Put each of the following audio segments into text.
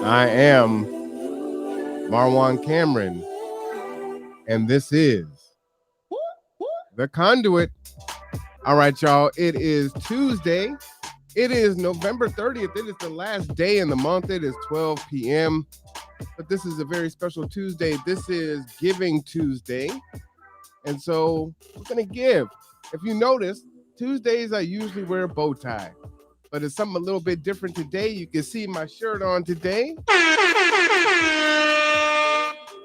I am Marwan Cameron, and this is the Conduit. All right, y'all. It is Tuesday. It is November 30th. It is the last day in the month. It is 12 p.m. But this is a very special Tuesday. This is Giving Tuesday. And so we're going to give. If you notice, Tuesdays I usually wear a bow tie, but it's something a little bit different today. You can see my shirt on today.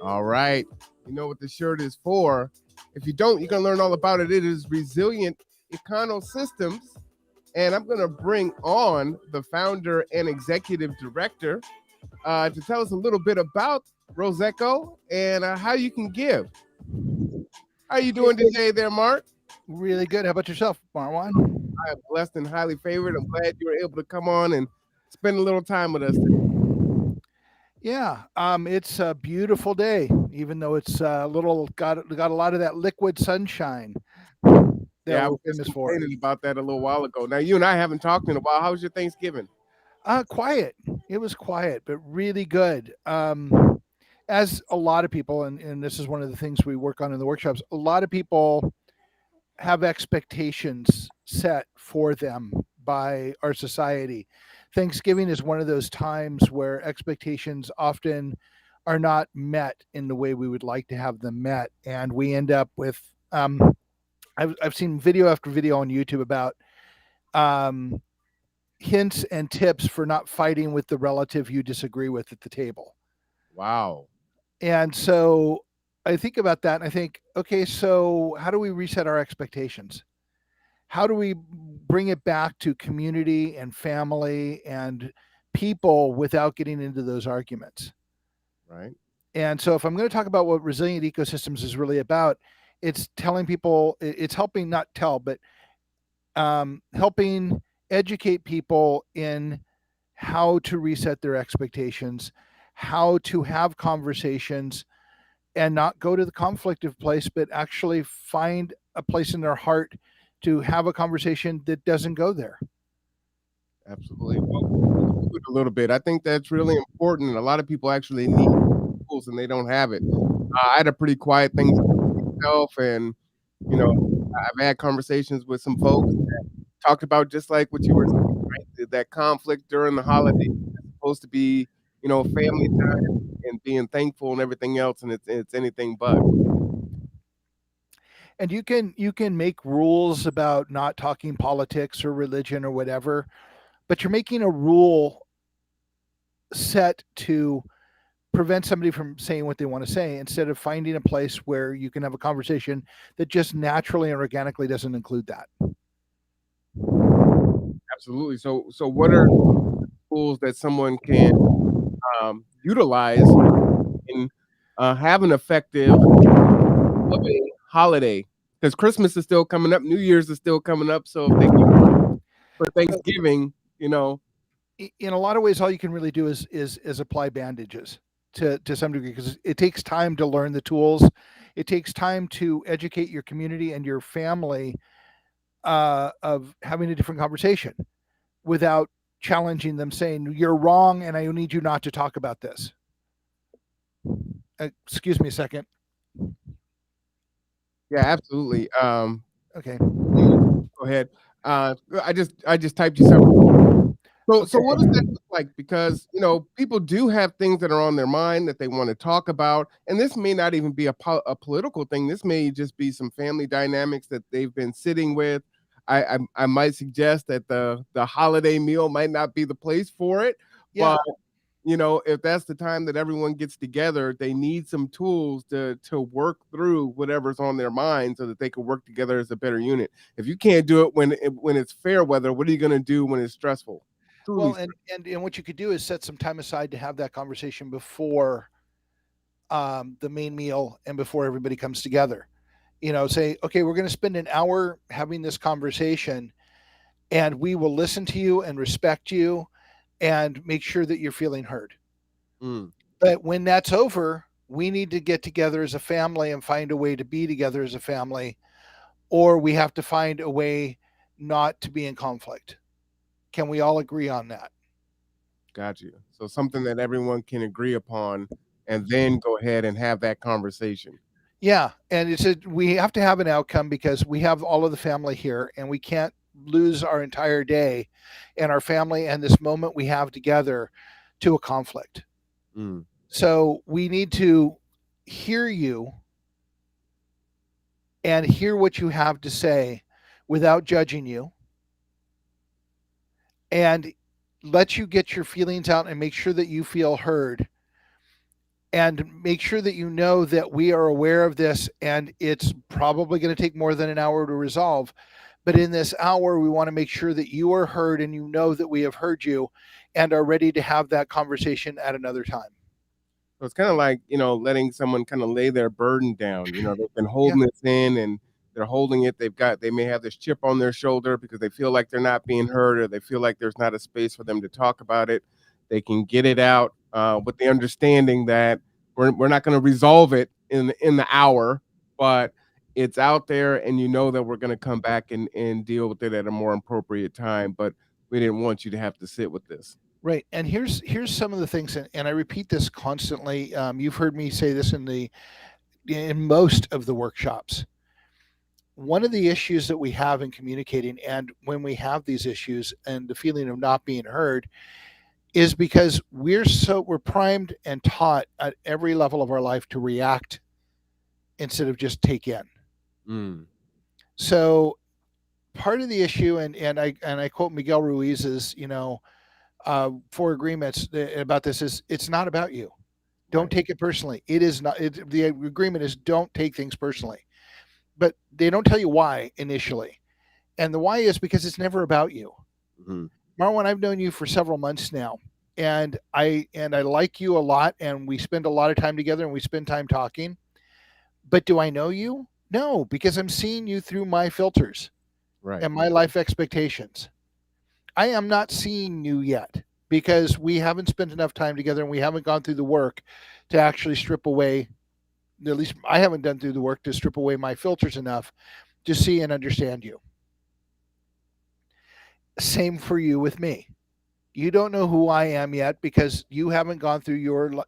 All right. You know what the shirt is for. If you don't, you're going to learn all about it. It is Resilient Ecosystems. And I'm going to bring on the founder and executive director to tell us a little bit about Roseco and how you can give. How are you doing today there, Mark? Really good. How about yourself, Marwan? I am blessed and highly favored. I'm glad you were able to come on and spend a little time with us. Yeah, it's a beautiful day, even though it's a little got a lot of that liquid sunshine that Yeah, I we're was just famous for. complaining about that a little while ago. Now, you and I haven't talked in a while. How was your Thanksgiving? Quiet. It was quiet, but really good. As a lot of people, and this is one of the things we work on in the workshops, a lot of people have expectations set for them by our society. Thanksgiving is one of those times where expectations often are not met in the way we would like to have them met, and we end up with. I've seen video after video on YouTube about um, hints and tips for not fighting with the relative you disagree with at the table. Wow. And so I think about that and I think, okay, so how do we reset our expectations? How do we bring it back to community and family and people without getting into those arguments? Right. And so, if I'm going to talk about what resilient ecosystems is really about, it's telling people, it's helping not tell, but helping educate people in how to reset their expectations, how to have conversations and not go to the conflictive place, but actually find a place in their heart to have a conversation that doesn't go there. Absolutely. Well, a little bit. I think that's really important. A lot of people actually need tools and they don't have it. I had a pretty quiet thing myself, and you know, I've had conversations with some folks that talked about just like what you were saying, right? That conflict during the holiday is supposed to be, family time and being thankful and everything else, and it's anything but. And you can make rules about not talking politics or religion or whatever, but you're making a rule set to prevent somebody from saying what they want to say instead of finding a place where you can have a conversation that just naturally and organically doesn't include that. Absolutely. So what are tools that someone can utilize and have an effective holiday? Because Christmas is still coming up, New Year's is still coming up. So if they for Thanksgiving, In a lot of ways, all you can really do is apply bandages to some degree because it takes time to learn the tools. It takes time to educate your community and your family of having a different conversation without challenging them, saying you're wrong and I need you not to talk about this. Excuse me a second. yeah, absolutely. Okay. Go ahead. I just typed you something. So Okay. what does that look like? Because people do have things that are on their mind that they want to talk about, and this may not even be a political thing. This may just be some family dynamics that they've been sitting with. I might suggest that the holiday meal might not be the place for it, Yeah. but if that's the time that everyone gets together, they need some tools to work through whatever's on their mind so that they can work together as a better unit. If you can't do it when it's fair weather, what are you going to do when it's stressful? Truly Well, and what you could do is set some time aside to have that conversation before the main meal and before everybody comes together. Say, okay, we're going to spend an hour having this conversation, and we will listen to you and respect you, and make sure that you're feeling heard. Mm, But when that's over, we need to get together as a family and find a way to be together as a family, or we have to find a way not to be in conflict. Can we all agree on that? Got you. So something that everyone can agree upon, and then go ahead and have that conversation. Yeah, and we have to have an outcome because we have all of the family here, and we can't lose our entire day and our family and this moment we have together to a conflict. Mm, So we need to hear you and hear what you have to say without judging you, and let you get your feelings out and make sure that you feel heard, and make sure that you know that we are aware of this, and it's probably going to take more than an hour to resolve. But in this hour, we want to make sure that you are heard and you know that we have heard you and are ready to have that conversation at another time. so it's kind of like, letting someone kind of lay their burden down. They've been Yeah, holding this in, and they're holding it. They may have this chip on their shoulder because they feel like they're not being heard, or they feel like there's not a space for them to talk about it. They can get it out with the understanding that we're not going to resolve it in the hour, but it's out there, and you know that we're going to come back and deal with it at a more appropriate time. But we didn't want you to have to sit with this. right. And here's some of the things, and I repeat this constantly. You've heard me say this in most of the workshops. One of the issues that we have in communicating, and when we have these issues and the feeling of not being heard, is because we're primed and taught at every level of our life to react instead of just take in. Mm, So part of the issue, and I quote Miguel Ruiz's, four agreements about this, is it's not about you. Don't right. take it personally. It is not. The agreement is don't take things personally. But they don't tell you why initially, and the why is because it's never about you. Mhm. Marwan, I've known you for several months now, and I like you a lot, and we spend a lot of time together, and we spend time talking. But do I know you? No, because I'm seeing you through my filters Right. and my life expectations. I am not seeing you yet because we haven't spent enough time together and we haven't gone through the work to actually strip away. At least I haven't done through the work to strip away my filters enough to see and understand you. Same for you with me. You don't know who I am yet because you haven't gone through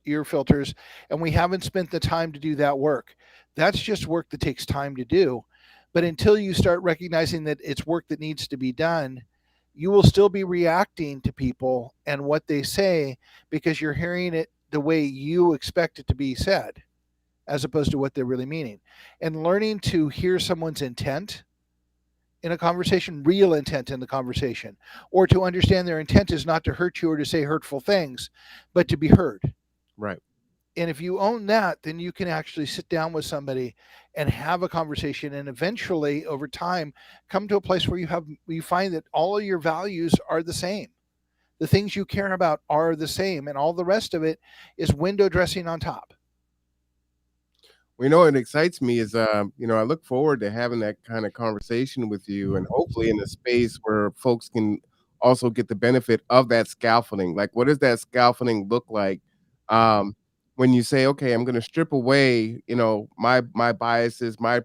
your filters, and we haven't spent the time to do that work. That's just work that takes time to do. But until you start recognizing that it's work that needs to be done, you will still be reacting to people and what they say because you're hearing it the way you expect it to be said as opposed to what they're really meaning. And learning to hear someone's intent in a conversation, real intent in the conversation, or to understand their intent is not to hurt you or to say hurtful things, but to be heard. Right. And if you own that, then you can actually sit down with somebody and have a conversation, and eventually over time come to a place where you find that all of your values are the same. The things you care about are the same, and all the rest of it is window dressing on top. Well, what excites me is, I look forward to having that kind of conversation with you, and hopefully in a space where folks can also get the benefit of that scaffolding. Like, what does that scaffolding look like? Um, when you say, okay, I'm going to strip away, my biases, my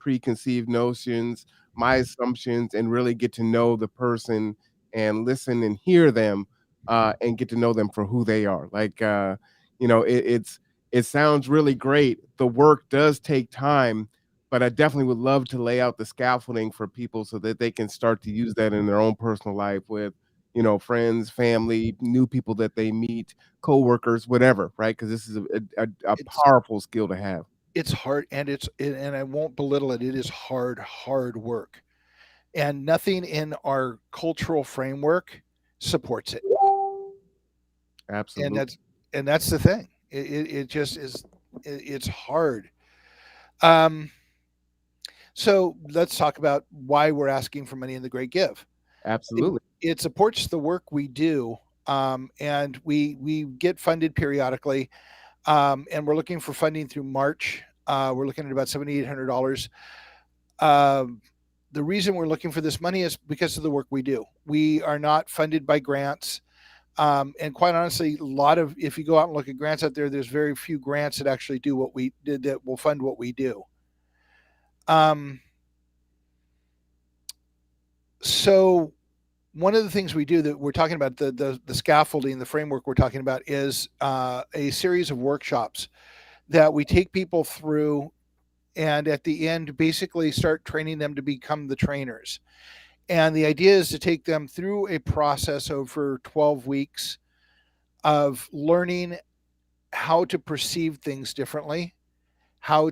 preconceived notions, my assumptions, and really get to know the person and listen and hear them, and get to know them for who they are. Like, it sounds really great. The work does take time, but I definitely would love to lay out the scaffolding for people so that they can start to use that in their own personal life with, friends, family, new people that they meet, coworkers, whatever, right? Because this is a It's powerful skill to have. it's hard, and I won't belittle it. It is hard work, and nothing in our cultural framework supports it. And Absolutely. that's the thing. It just is. It's hard. Um, so let's talk about why we're asking for money in the Great Give. It, Absolutely. it supports the work we do, and we get funded periodically, and we're looking for funding through March. We're looking at about $7,800. Um, the reason we're looking for this money is because of the work we do. We are not funded by grants. And quite honestly, a lot of if you go out and look at grants out there, there's very few grants that actually do what we did that will fund what we do. Um, so one of the things we do that we're talking about the scaffolding, the framework we're talking about is a series of workshops that we take people through, and at the end basically start training them to become the trainers. And the idea is to take them through a process over 12 weeks of learning how to perceive things differently, how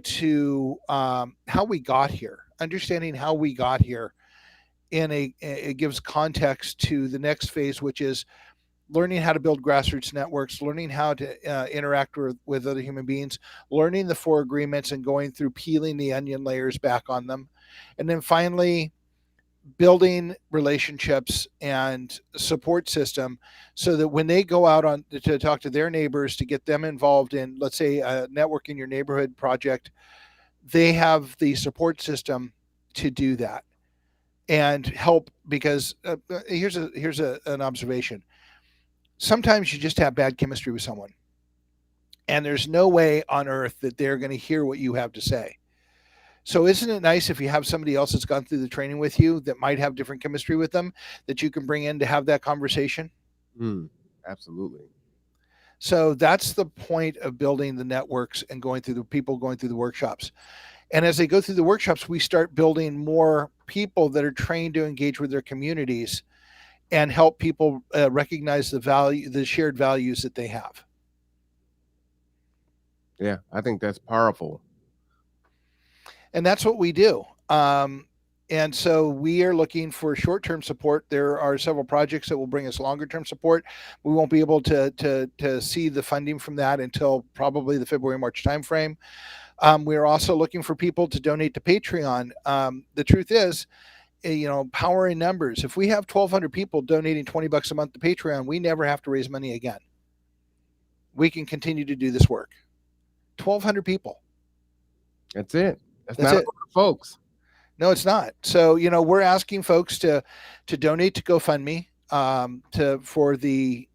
we got here, understanding how we got here. It gives context to the next phase, which is learning how to build grassroots networks, learning how to interact with other human beings, learning the four agreements and going through peeling the onion layers back on them. And then finally, building relationships and support system so that when they go out on to talk to their neighbors to get them involved in, let's say, a network in your neighborhood project, they have the support system to do that and help. Because an observation: sometimes you just have bad chemistry with someone, and there's no way on earth that they're going to hear what you have to say. So isn't it nice if you have somebody else that's gone through the training with you that might have different chemistry with them that you can bring in to have that conversation? Absolutely. So that's the point of building the networks and going through the workshops. And as they go through the workshops, we start building more people that are trained to engage with their communities and help people recognize the shared values that they have. Yeah, I think that's powerful. And that's what we do. And so we are looking for short-term support. There are several projects that will bring us longer-term support. We won't be able to see the funding from that until probably the February-March timeframe. We're also looking for people to donate to Patreon. The truth is, power in numbers. If we have 1,200 people donating $20 a month to Patreon, we never have to raise money again. We can continue to do this work. 1,200 people. That's it. That's That's not it. a lot of folks. No, it's not. So we're asking folks to donate to GoFundMe for the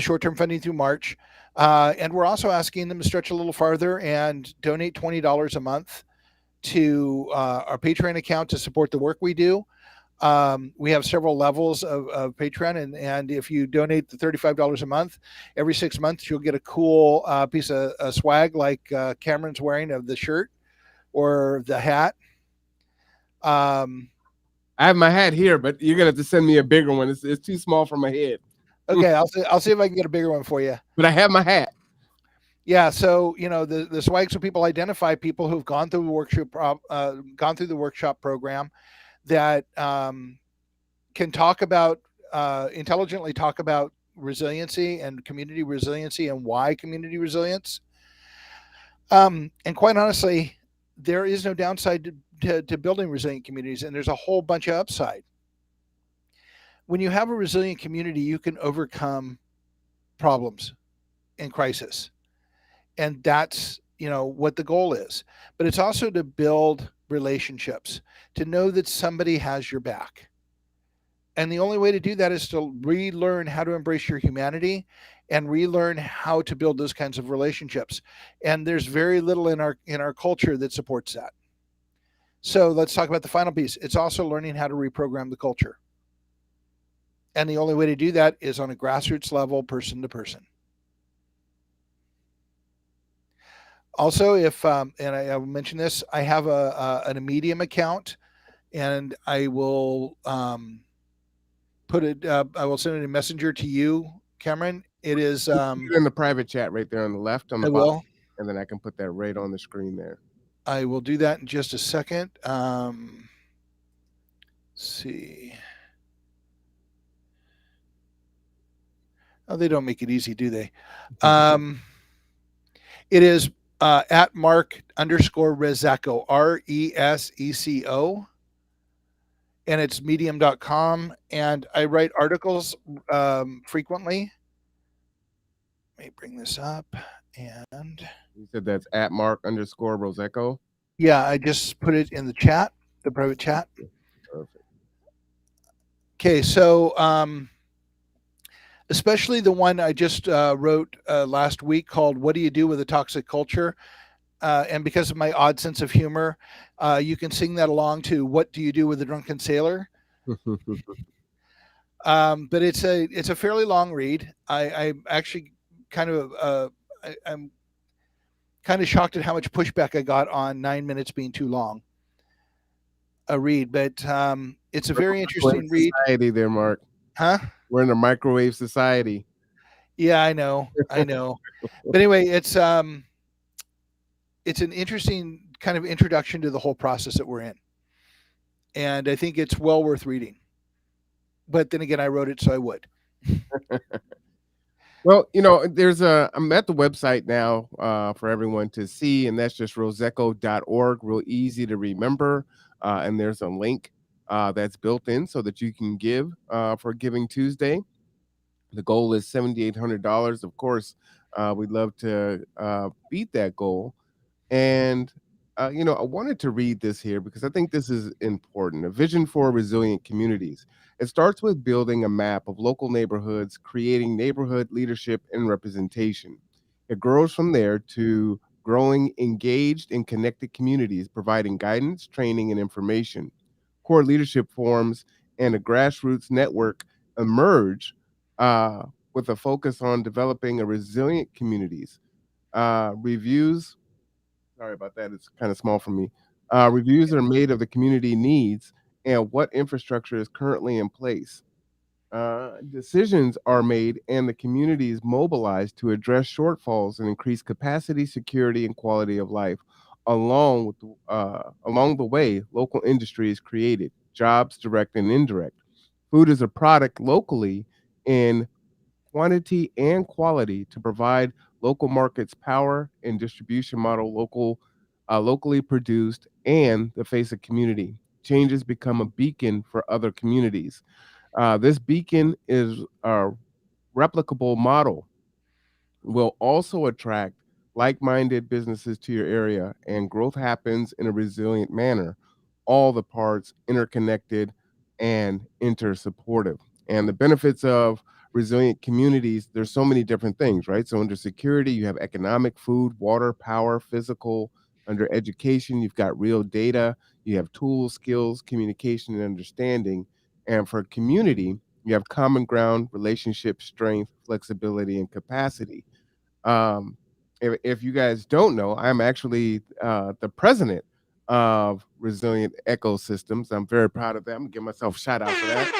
short-term funding through March, and we're also asking them to stretch a little farther and donate $20 a month to our Patreon account to support the work we do. We have several levels of Patreon, and if you donate the $35 a month, every 6 months you'll get a cool piece of swag like Cameron's wearing of the shirt or the hat. I have my hat here, but you're gonna have to send me a bigger one. It's too small for my head. Okay, I'll see if I can get a bigger one for you. But I have my hat. Yeah, so the swag, so people identify people who've gone through the workshop program that can talk about intelligently talk about resiliency and community resiliency and why community resilience. And quite honestly, there is no downside to building resilient communities, and there's a whole bunch of upside. When you have a resilient community, you can overcome problems and crisis, and that's what the goal is. But it's also to build relationships, to know that somebody has your back. And the only way to do that is to relearn how to embrace your humanity and relearn how to build those kinds of relationships. And there's very little in our culture that supports that. So let's talk about the final piece. It's also learning how to reprogram the culture. And the only way to do that is on a grassroots level, person to person. Also, and I will mention this, I have a Medium account, and I will put it. I will send it in Messenger to you, Cameron. It is. In the private chat right there on the left on the I bottom, will. and then I can put that right on the screen there. I will do that in just a second. See. Oh, they don't make it easy, do they? It is at Mark_Reseco, RESECO. And it's medium.com. And I write articles frequently. Let me bring this up. And you said that's at Mark_Reseco? Yeah, I just put it in the chat, the private chat. Perfect. Okay, so especially the one I just wrote last week called "What Do You Do with a Toxic Culture?" And because of my odd sense of humor, you can sing that along to "What Do You Do with a Drunken Sailor?" But it's a fairly long read. I'm actually kind of I'm kind of shocked at how much pushback I got on 9 minutes being too long a read. But it's a We're in very a microwave interesting read, society there, Mark. huh? We're in a microwave society. Yeah, I know. But anyway, it's an interesting kind of introduction to the whole process that we're in, and I think it's well worth reading. But then again, I wrote it, so I would. Well, I'm at the website now for everyone to see, and that's just roseco.org, real easy to remember. And there's a link that's built in so that you can give for Giving Tuesday. The goal is $7,800. Of course, we'd love to beat that goal. And, I wanted to read this here because I think this is important. A vision for resilient communities. It starts with building a map of local neighborhoods, creating neighborhood leadership and representation. It grows from there to growing engaged and connected communities, providing guidance, training, and information. Core leadership forms and a grassroots network emerge uh, with a focus on developing a resilient communities. Reviews Sorry about that. It's kind of small for me. Reviews are made of the community needs and what infrastructure is currently in place. Decisions are made and the community is mobilized to address shortfalls and increase capacity, security, and quality of life. Along the way, local industry is created, jobs direct and indirect. Food is a product locally in quantity and quality to provide local markets power and distribution model locally produced and the face of community changes become a beacon for other communities. This beacon is a replicable model will also attract like-minded businesses to your area and growth happens in a resilient manner, all the parts interconnected and intersupportive. And the benefits of resilient communities, there's so many different things, right? So under security you have economic, food, water, power, physical. Under education you've got real data, you have tools, skills, communication, and understanding. And for community you have common ground, relationship, strength, flexibility, and capacity. um, if you guys don't know, I'm actually the president of Resilient Ecosystems. I'm very proud of that. I'm gonna give myself a shout out for that.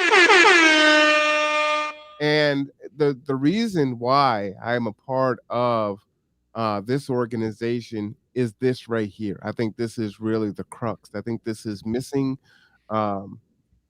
And the reason why I'm a part of this organization is this right here. I think this is really the crux. I think this is missing. Um,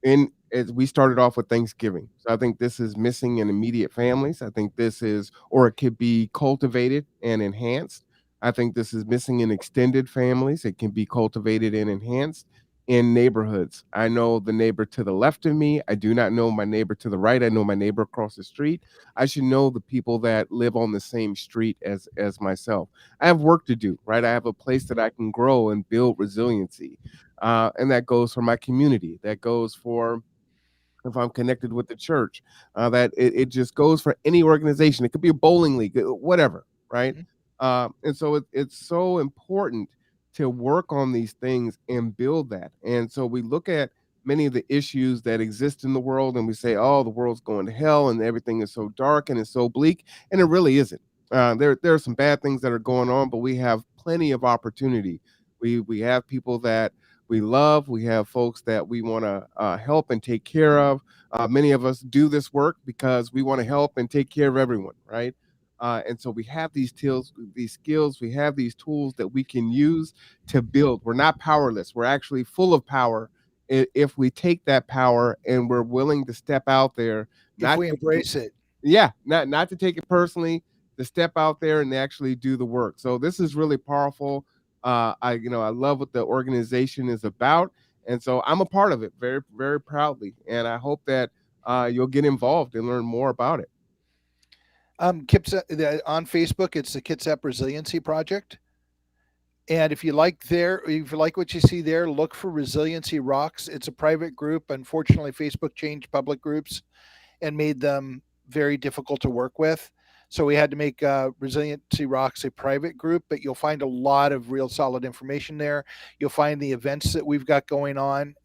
in as we started off with Thanksgiving. So I think this is missing in immediate families. I think this is, or it could be cultivated and enhanced. I think this is missing in extended families. It can be cultivated and enhanced in neighborhoods. I know the neighbor to the left of me. I do not know my neighbor to the right. I know my neighbor across the street. I should know the people that live on the same street as myself. I have work to do, right? I have a place that I can grow and build resiliency. And that goes for my community. That goes for if I'm connected with the church, that it just goes for any organization. It could be a bowling league, whatever, right? Mhm. And so it's so important to work on these things and build that. And so we look at many of the issues that exist in the world and we say, oh, the world's going to hell and everything is so dark and it's so bleak. And it really isn't. There are some bad things that are going on, but we have plenty of opportunity. We have people that we love. We have folks that we want to help and take care of. Many of us do this work because we want to help and take care of everyone, right? And so we have these skills, we have these tools that we can use to build. We're not powerless. We're actually full of power if we take that power and we're willing to step out there, If not we to embrace it. yeah, not to take it personally, to step out there and actually do the work. So this is really powerful. I love what the organization is about, and so I'm a part of it very very proudly. And I hope that you'll get involved and learn more about it. On Facebook, it's the Kitsap Resiliency Project. And if you like what you see there, look for Resiliency Rocks. It's a private group. Unfortunately, Facebook changed public groups and made them very difficult to work with. So we had to make Resiliency Rocks a private group, but you'll find a lot of real solid information there. You'll find the events that we've got going on.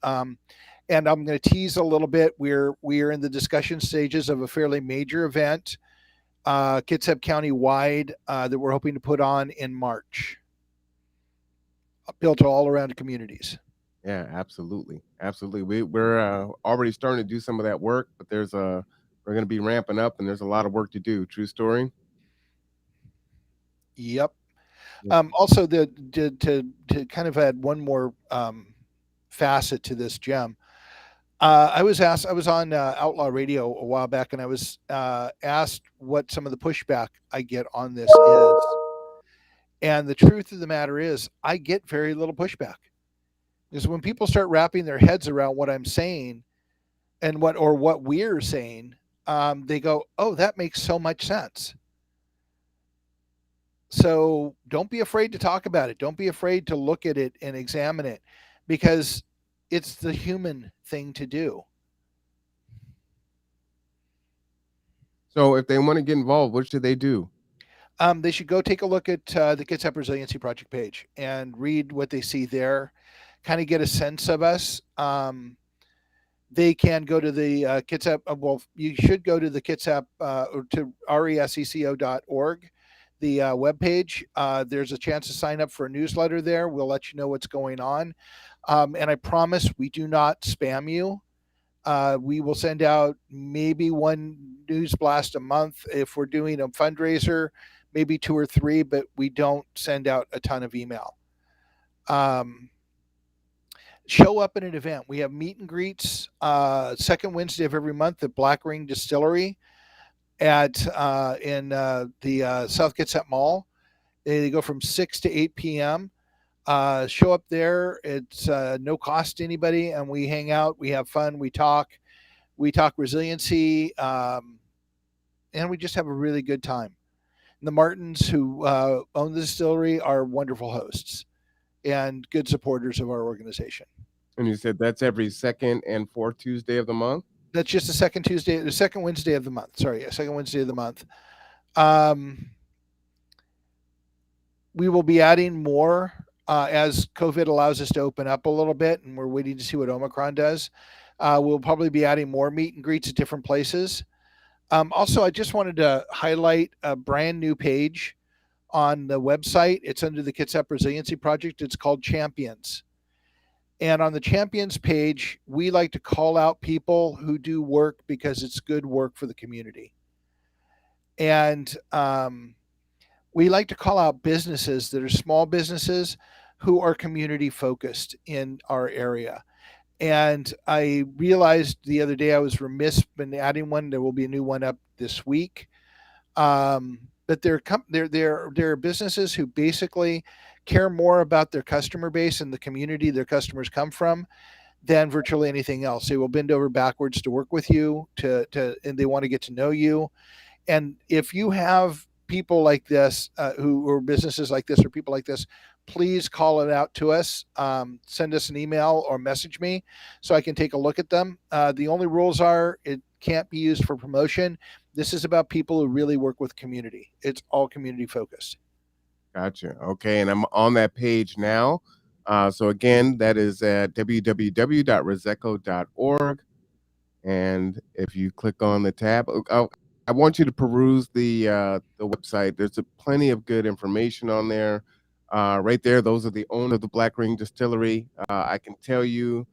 And I'm going to tease a little bit. We are in the discussion stages of a fairly major event, Kitsap County wide, that we're hoping to put on in March, built all around communities. Yeah, absolutely, absolutely. We're already starting to do some of that work, but we're going to be ramping up, and there's a lot of work to do. True story. Yep. Yeah. Also, to kind of add one more facet to this gem, I was asked. I was on Outlaw Radio a while back, and I was asked what some of the pushback I get on this is. And the truth of the matter is, I get very little pushback. Because when people start wrapping their heads around what I'm saying and what we're saying, they go, "Oh, that makes so much sense." So don't be afraid to talk about it. Don't be afraid to look at it and examine it, because it's the human thing to do. So if they want to get involved, what should they do? They should go take a look at the Kitsap Resiliency Project page and read what they see there, kind of get a sense of us. They can go to the Kitsap. Well, you should go to the Kitsap or to resecco.org, the webpage. There's a chance to sign up for a newsletter there. We'll let you know what's going on. And I promise we do not spam you. We will send out maybe one news blast a month. If we're doing a fundraiser, maybe two or three, but we don't send out a ton of email. Um, Show up at an event. We have meet and greets second Wednesday of every month at Black Ring Distillery at in the South Kitsap Mall. They go from 6 to 8 p.m. Show up there. It's no cost to anybody, and we hang out. We have fun. We talk. We talk resiliency, and we just have a really good time. And the Martins, who own the distillery, are wonderful hosts and good supporters of our organization. And you said that's every second and fourth Tuesday of the month. That's just the second Wednesday of the month. Sorry, second Wednesday of the month. Um, we will be adding more as COVID allows us to open up a little bit, and we're waiting to see what Omicron does. We'll probably be adding more meet and greets at different places. Also, I just wanted to highlight a brand new page on the website. It's under the Kitsap Resiliency Project. It's called Champions. And on the Champions page, we like to call out people who do work because it's good work for the community. And we like to call out businesses that are small businesses who are community focused in our area. And I realized the other day I was remiss in adding one. There will be a new one up this week. But they're businesses who basically care more about their customer base and the community their customers come from than virtually anything else. They will bend over backwards to work with you, and they want to get to know you. And if you have people like this, who or businesses like this or people like this, please call it out to us. Send us an email or message me so I can take a look at them. The only rules are it can't be used for promotion. This is about people who really work with community. It's all community focused. Gotcha. Okay, and I'm on that page now. So again, that is at www.reseco.org. And if you click on the tab, I want you to peruse the website. There's plenty of good information on there. Right there, those are the owner of the Black Ring Distillery. I can tell you,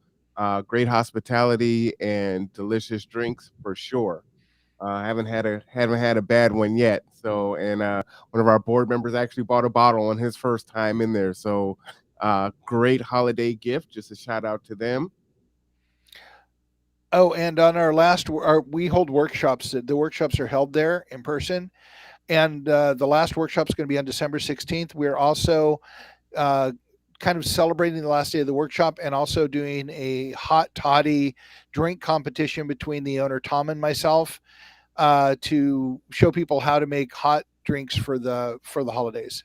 great hospitality and delicious drinks for sure. Haven't had a bad one yet. So, and one of our board members actually bought a bottle on his first time in there. So, great holiday gift. Just a shout out to them. Oh, and on we hold workshops. The workshops are held there in person, and the last workshop is going to be on December 16th. We're also uh, kind of celebrating the last day of the workshop and also doing a hot toddy drink competition between the owner Tom and myself to show people how to make hot drinks for the holidays.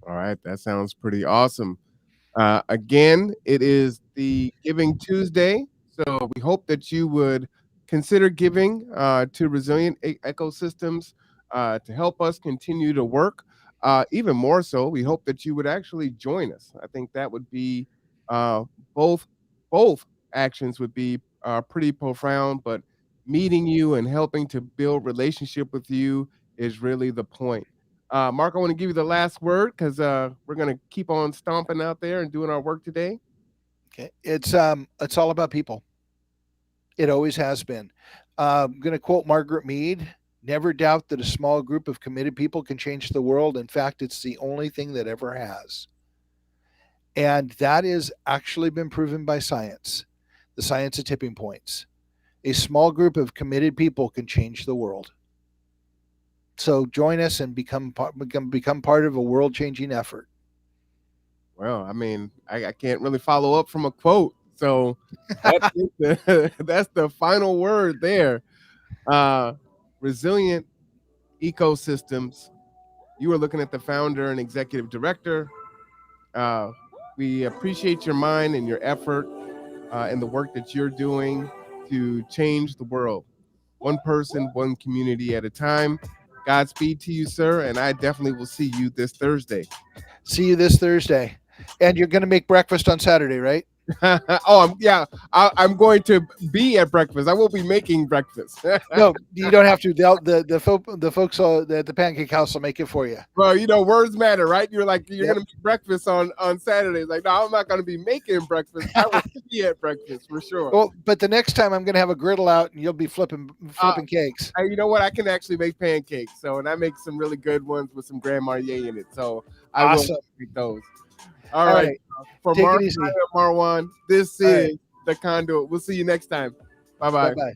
All right, that sounds pretty awesome. Again, it is the Giving Tuesday, so we hope that you would consider giving to Resilient Ecosystems to help us continue to work. Even more so, we hope that you would actually join us. I think that would be uh, both both actions would be pretty profound, but meeting you and helping to build relationship with you is really the point. Mark, I want to give you the last word because we're gonna keep on stomping out there and doing our work today. Okay. It's all about people. It always has been. I'm going to quote Margaret Mead. Never doubt that a small group of committed people can change the world. In fact, it's the only thing that ever has. And that is actually been proven by science, the science of tipping points. A small group of committed people can change the world. So join us and become part of a world changing effort. Well, I mean, I can't really follow up from a quote, so that's that's the final word there. Uh, Resilient ecosystems. You are looking at the founder and executive director. Uh, we appreciate your mind and your effort and the work that you're doing to change the world, one person, one community at a time. Godspeed to you, sir, and I definitely will see you this Thursday. See you this Thursday. And you're going to make breakfast on Saturday, right? Yeah, I'm going to be at breakfast. I will be making breakfast. No, you don't have to. The folks at the Pancake House will make it for you. Well, words matter, right? You're like, you're gonna make breakfast on Saturdays. Like, no, I'm not gonna be making breakfast. I will be at breakfast for sure. Well, but the next time I'm going to have a griddle out, and you'll be flipping cakes. You know what? I can actually make pancakes. So, and I make some really good ones with some Grand Marnier in it. So I Awesome. will make those. All right. For Take Mark it easy. and Marwan, this All right. is the Conduit. We'll see you next time. Bye bye. Bye-bye.